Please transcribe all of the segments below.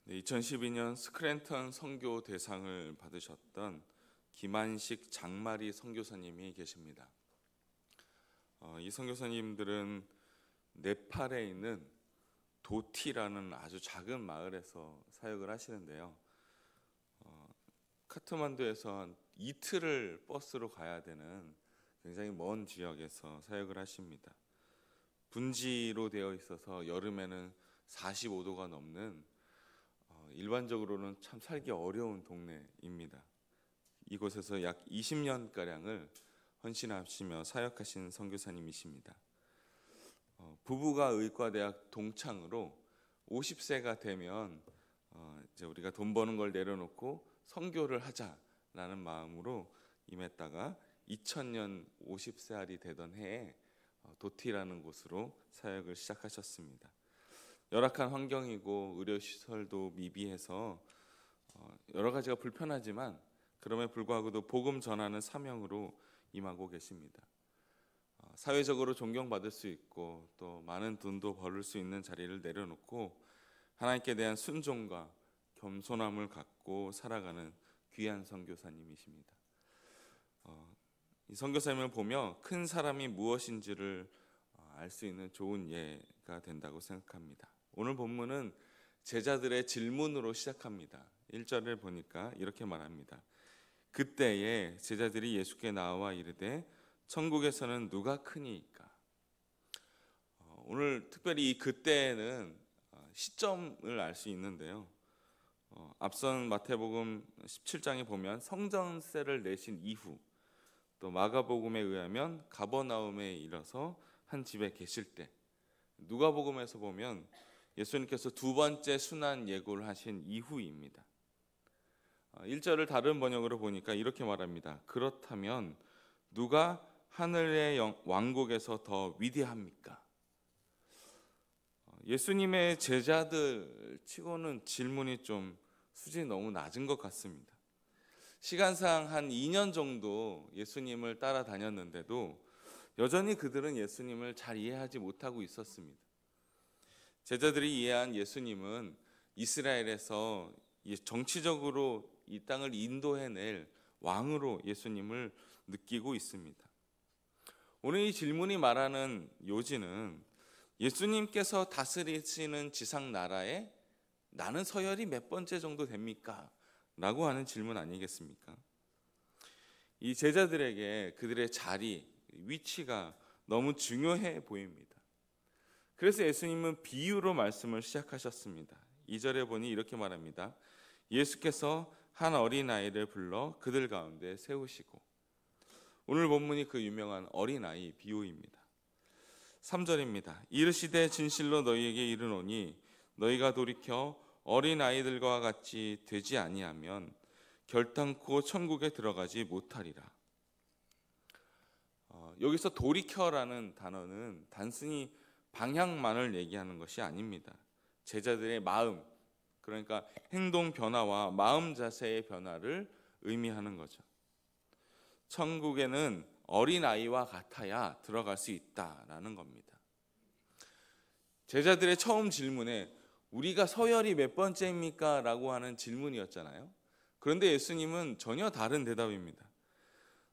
2012년 스크랜턴 선교 대상을 받으셨던 김한식 장마리 선교사님이 계십니다. 이 선교사님들은 네팔에 있는 도티라는 아주 작은 마을에서 사역을 하시는데요. 카트만두에서 한 이틀을 버스로 가야 되는 굉장히 먼 지역에서 사역을 하십니다. 분지로 되어 있어서 여름에는 45도가 넘는 일반적으로는 참 살기 어려운 동네입니다. 이곳에서 약 20년가량을 헌신하시며 사역하신 선교사님이십니다. 부부가 의과대학 동창으로 50세가 되면 이제 우리가 돈 버는 걸 내려놓고 선교를 하자라는 마음으로 임했다가 2000년 50살이 되던 해에 도티라는 곳으로 사역을 시작하셨습니다. 열악한 환경이고 의료시설도 미비해서 여러 가지가 불편하지만 그럼에 불구하고도 복음 전하는 사명으로 임하고 계십니다. 사회적으로 존경받을 수 있고 또 많은 돈도 벌을 수 있는 자리를 내려놓고 하나님께 대한 순종과 겸손함을 갖고 살아가는 귀한 선교사님이십니다. 이 선교사님을 보며 큰 사람이 무엇인지를 알 수 있는 좋은 예가 된다고 생각합니다. 오늘 본문은 제자들의 질문으로 시작합니다. 1절을 보니까 이렇게 말합니다. 그때에 제자들이 예수께 나와 이르되 천국에서는 누가 크니이까? 오늘 특별히 이 그때에는 시점을 알 수 있는데요. 앞선 마태복음 17장에 보면 성전세를 내신 이후, 또 마가복음에 의하면 가버나움에 이르러서 한 집에 계실 때, 누가복음에서 보면 예수님께서 두 번째 순환 예고를 하신 이후입니다. 1절을 다른 번역으로 보니까 이렇게 말합니다. 그렇다면 누가 하늘의 왕국에서 더 위대합니까? 예수님의 제자들 치고는 질문이 좀 수준이 너무 낮은 것 같습니다. 시간상 한 2년 정도 예수님을 따라다녔는데도 여전히 그들은 예수님을 잘 이해하지 못하고 있었습니다. 제자들이 이해한 예수님은 이스라엘에서 정치적으로 이 땅을 인도해낼 왕으로 예수님을 느끼고 있습니다. 오늘 이 질문이 말하는 요지는 예수님께서 다스리시는 지상 나라에 나는 서열이 몇 번째 정도 됩니까? 라고 하는 질문 아니겠습니까? 이 제자들에게 그들의 자리, 위치가 너무 중요해 보입니다. 그래서 예수님은 비유로 말씀을 시작하셨습니다. 2절에 보니 이렇게 말합니다. 예수께서 한 어린아이를 불러 그들 가운데 세우시고, 오늘 본문이 그 유명한 어린아이 비유입니다. 3절입니다. 이르시되 진실로 너희에게 이르노니 너희가 돌이켜 어린아이들과 같이 되지 아니하면 결단코 천국에 들어가지 못하리라. 여기서 돌이켜라는 단어는 단순히 방향만을 얘기하는 것이 아닙니다. 제자들의 마음, 그러니까 행동 변화와 마음 자세의 변화를 의미하는 거죠. 천국에는 어린아이와 같아야 들어갈 수 있다라는 겁니다. 제자들의 처음 질문에 우리가 서열이 몇 번째입니까? 라고 하는 질문이었잖아요. 그런데 예수님은 전혀 다른 대답입니다.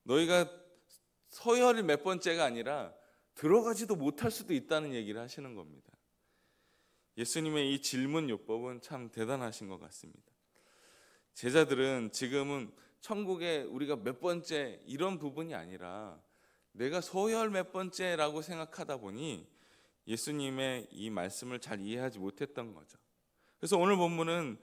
너희가 서열이 몇 번째가 아니라 들어가지도 못할 수도 있다는 얘기를 하시는 겁니다. 예수님의 이 질문 요법은 참 대단하신 것 같습니다. 제자들은 지금은 천국에 우리가 몇 번째 이런 부분이 아니라 내가 서열 몇 번째라고 생각하다 보니 예수님의 이 말씀을 잘 이해하지 못했던 거죠. 그래서 오늘 본문은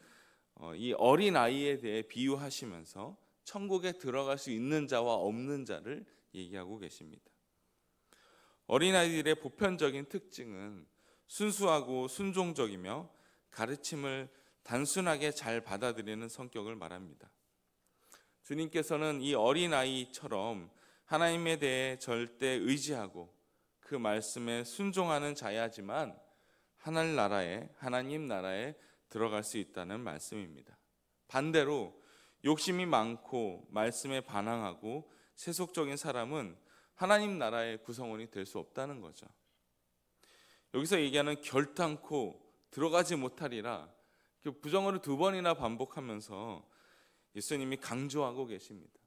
이 어린아이에 대해 비유하시면서 천국에 들어갈 수 있는 자와 없는 자를 얘기하고 계십니다. 어린아이들의 보편적인 특징은 순수하고 순종적이며 가르침을 단순하게 잘 받아들이는 성격을 말합니다. 주님께서는 이 어린아이처럼 하나님에 대해 절대 의지하고 그 말씀에 순종하는 자야지만 하나님 나라에 들어갈 수 있다는 말씀입니다. 반대로 욕심이 많고 말씀에 반항하고 세속적인 사람은 하나님 나라의 구성원이 될 수 없다는 거죠. 여기서 얘기하는 결단코 들어가지 못하리라, 그 부정어를 2번이나 반복하면서 예수님이 강조하고 계십니다.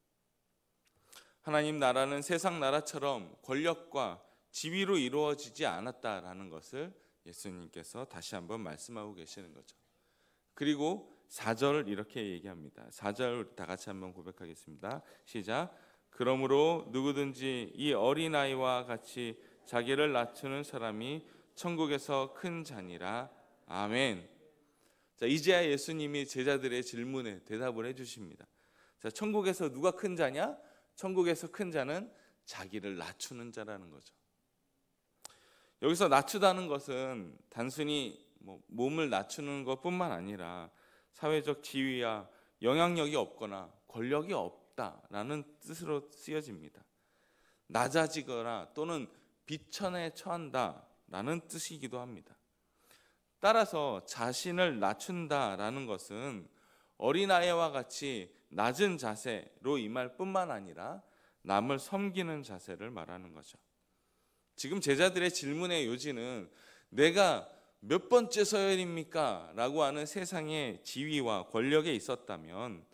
하나님 나라는 세상 나라처럼 권력과 지위로 이루어지지 않았다라는 것을 예수님께서 다시 한번 말씀하고 계시는 거죠. 그리고 4절을 이렇게 얘기합니다. 4절 다 같이 한번 고백하겠습니다. 시작. 그러므로 누구든지 이 어린아이와 같이 자기를 낮추는 사람이 천국에서 큰 자니라. 아멘. 자, 이제야 예수님이 제자들의 질문에 대답을 해주십니다. 자, 천국에서 누가 큰 자냐? 천국에서 큰 자는 자기를 낮추는 자라는 거죠. 여기서 낮추다는 것은 단순히 몸을 낮추는 것뿐만 아니라 사회적 지위야 영향력이 없거나 권력이 없다라는 뜻으로 쓰여집니다. 낮아지거나 또는 비천에 처한다라는 뜻이기도 합니다. 따라서 자신을 낮춘다라는 것은 어린아이와 같이 낮은 자세로 임할 뿐만 아니라 남을 섬기는 자세를 말하는 거죠. 지금 제자들의 질문의 요지는 내가 몇 번째 서열입니까? 라고 하는 세상의 지위와 권력에 있었다면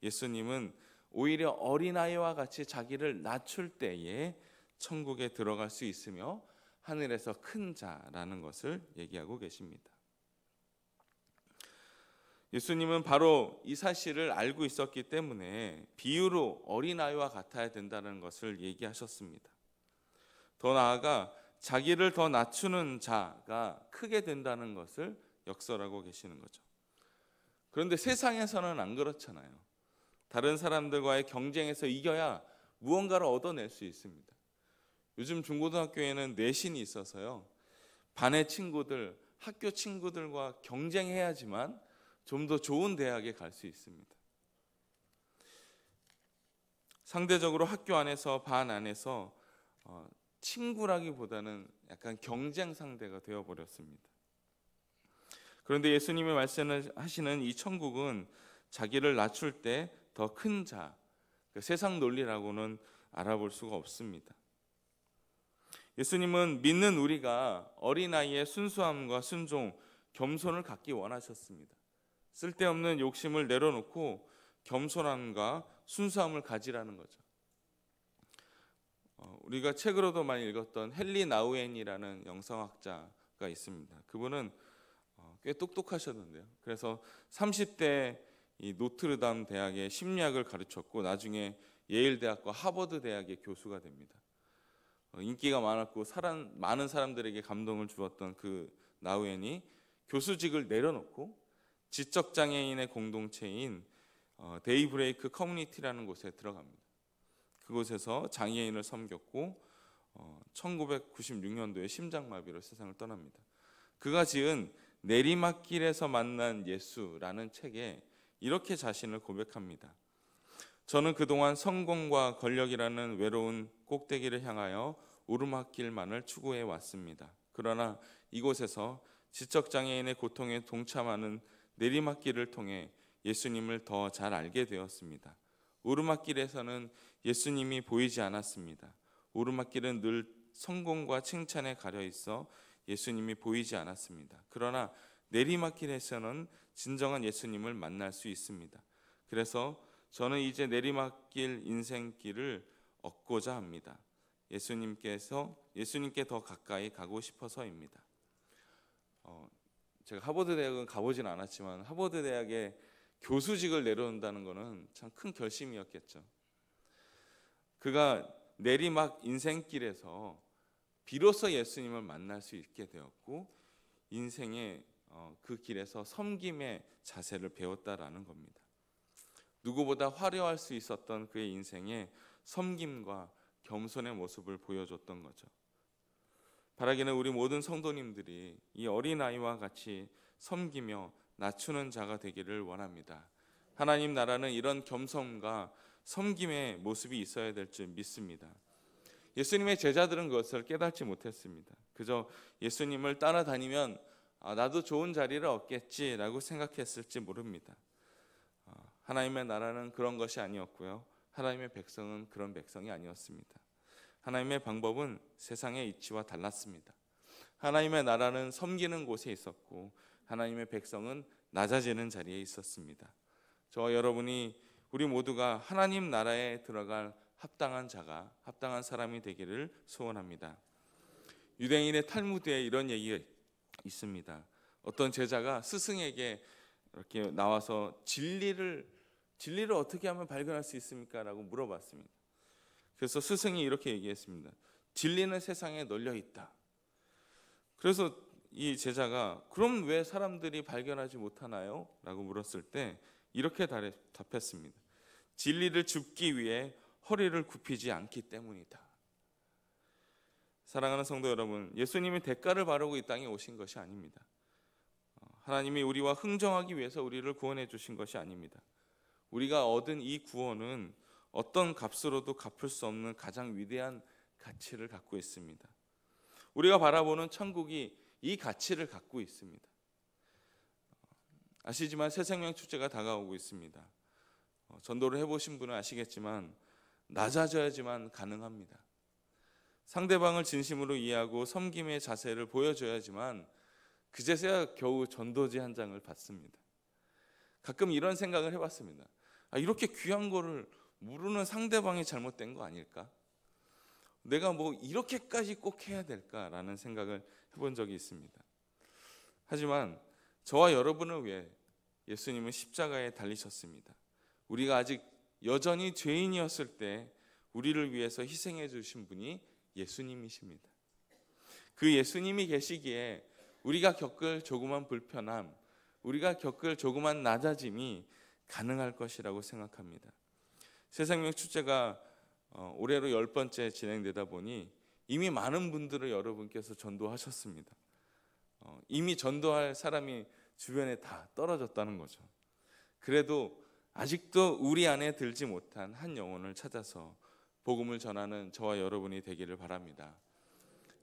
예수님은 오히려 어린아이와 같이 자기를 낮출 때에 천국에 들어갈 수 있으며 하늘에서 큰 자라는 것을 얘기하고 계십니다. 예수님은 바로 이 사실을 알고 있었기 때문에 비유로 어린아이와 같아야 된다는 것을 얘기하셨습니다. 더 나아가 자기를 더 낮추는 자가 크게 된다는 것을 역설하고 계시는 거죠. 그런데 세상에서는 안 그렇잖아요. 다른 사람들과의 경쟁에서 이겨야 무언가를 얻어낼 수 있습니다. 요즘 중고등학교에는 내신이 있어서요. 반의 친구들, 학교 친구들과 경쟁해야지만 좀 더 좋은 대학에 갈 수 있습니다. 상대적으로 학교 안에서 반 안에서 친구라기보다는 약간 경쟁 상대가 되어버렸습니다. 그런데 예수님이 말씀하시는 이 천국은 자기를 낮출 때 더 큰 자, 세상 논리라고는 알아볼 수가 없습니다. 예수님은 믿는 우리가 어린아이의 순수함과 순종, 겸손을 갖기 원하셨습니다. 쓸데없는 욕심을 내려놓고 겸손함과 순수함을 가지라는 거죠. 우리가 책으로도 많이 읽었던 헨리 나우엔이라는 영성학자가 있습니다. 그분은 꽤 똑똑하셨는데요. 그래서 30대 이 노트르담 대학의 심리학을 가르쳤고 나중에 예일 대학과 하버드 대학의 교수가 됩니다. 인기가 많았고 많은 사람들에게 감동을 주었던 그 나우엔이 교수직을 내려놓고 지적장애인의 공동체인 데이브레이크 커뮤니티라는 곳에 들어갑니다. 그곳에서 장애인을 섬겼고 1996년도에 심장마비로 세상을 떠납니다. 그가 지은 내리막길에서 만난 예수라는 책에 이렇게 자신을 고백합니다. 저는 그동안 성공과 권력이라는 외로운 꼭대기를 향하여 오르막길만을 추구해 왔습니다. 그러나 이곳에서 지적장애인의 고통에 동참하는 내리막길을 통해 예수님을 더 잘 알게 되었습니다. 오르막길에서는 예수님이 보이지 않았습니다. 오르막길은 늘 성공과 칭찬에 가려 있어 예수님이 보이지 않았습니다. 그러나 내리막길에서는 진정한 예수님을 만날 수 있습니다. 그래서 저는 이제 내리막길 인생길을 얻고자 합니다. 예수님께 더 가까이 가고 싶어서입니다. 제가 하버드 대학은 가보진 않았지만 하버드 대학에 교수직을 내려온다는 것은 참 큰 결심이었겠죠. 그가 내리막 인생길에서 비로소 예수님을 만날 수 있게 되었고 인생의 그 길에서 섬김의 자세를 배웠다라는 겁니다. 누구보다 화려할 수 있었던 그의 인생에 섬김과 겸손의 모습을 보여줬던 거죠. 바라기는 우리 모든 성도님들이 이 어린아이와 같이 섬기며 낮추는 자가 되기를 원합니다. 하나님 나라는 이런 겸손과 섬김의 모습이 있어야 될 줄 믿습니다. 예수님의 제자들은 그것을 깨닫지 못했습니다. 그저 예수님을 따라다니면 나도 좋은 자리를 얻겠지라고 생각했을지 모릅니다. 하나님의 나라는 그런 것이 아니었고요. 하나님의 백성은 그런 백성이 아니었습니다. 하나님의 방법은 세상의 이치와 달랐습니다. 하나님의 나라는 섬기는 곳에 있었고 하나님의 백성은 낮아지는 자리에 있었습니다. 저와 여러분이 우리 모두가 하나님 나라에 들어갈 합당한 자가, 합당한 사람이 되기를 소원합니다. 유대인의 탈무드에 이런 얘기가 있습니다. 어떤 제자가 스승에게 이렇게 나와서 진리를 어떻게 하면 발견할 수 있습니까? 라고 물어봤습니다. 그래서 스승이 이렇게 얘기했습니다. 진리는 세상에 널려 있다. 그래서 이 제자가 그럼 왜 사람들이 발견하지 못하나요? 라고 물었을 때 이렇게 답했습니다. 진리를 줍기 위해 허리를 굽히지 않기 때문이다. 사랑하는 성도 여러분, 예수님이 대가를 바르고 이 땅에 오신 것이 아닙니다. 하나님이 우리와 흥정하기 위해서 우리를 구원해 주신 것이 아닙니다. 우리가 얻은 이 구원은 어떤 값으로도 갚을 수 없는 가장 위대한 가치를 갖고 있습니다. 우리가 바라보는 천국이 이 가치를 갖고 있습니다. 아시지만 새생명 축제가 다가오고 있습니다. 전도를 해보신 분은 아시겠지만 낮아져야지만 가능합니다. 상대방을 진심으로 이해하고 섬김의 자세를 보여줘야지만 그제서야 겨우 전도지 한 장을 받습니다. 가끔 이런 생각을 해봤습니다. 이렇게 귀한 거를 모르는 상대방이 잘못된 거 아닐까? 내가 뭐 이렇게까지 꼭 해야 될까라는 생각을 해본 적이 있습니다. 하지만 저와 여러분을 위해 예수님은 십자가에 달리셨습니다. 우리가 아직 여전히 죄인이었을 때 우리를 위해서 희생해 주신 분이 예수님이십니다. 그 예수님이 계시기에 우리가 겪을 조그만 불편함, 우리가 겪을 조그만 낮아짐이 가능할 것이라고 생각합니다. 새생명 축제가 올해로 10번째 진행되다 보니 이미 많은 분들을 여러분께서 전도하셨습니다. 이미 전도할 사람이 주변에 다 떨어졌다는 거죠. 그래도 아직도 우리 안에 들지 못한 한 영혼을 찾아서 복음을 전하는 저와 여러분이 되기를 바랍니다.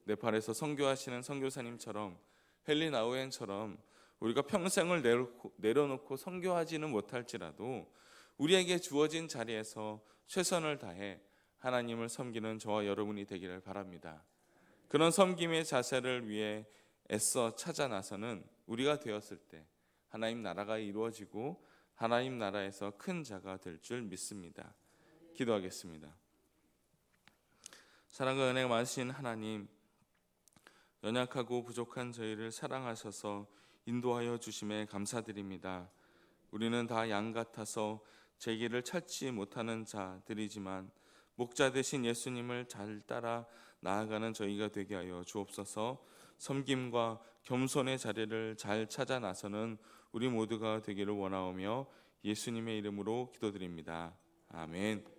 네팔에서 선교하시는 선교사님처럼 헨리 나우엔처럼 우리가 평생을 내려놓고 선교하지는 못할지라도 우리에게 주어진 자리에서 최선을 다해 하나님을 섬기는 저와 여러분이 되기를 바랍니다. 그런 섬김의 자세를 위해 애써 찾아 나서는 우리가 되었을 때 하나님 나라가 이루어지고 하나님 나라에서 큰 자가 될 줄 믿습니다. 기도하겠습니다. 사랑과 은혜가 많으신 하나님, 연약하고 부족한 저희를 사랑하셔서 인도하여 주심에 감사드립니다. 우리는 다 양 같아서 제 길을 찾지 못하는 자들이지만 목자 되신 예수님을 잘 따라 나아가는 저희가 되게 하여 주옵소서. 섬김과 겸손의 자리를 잘 찾아 나서는 우리 모두가 되기를 원하오며 예수님의 이름으로 기도드립니다. 아멘.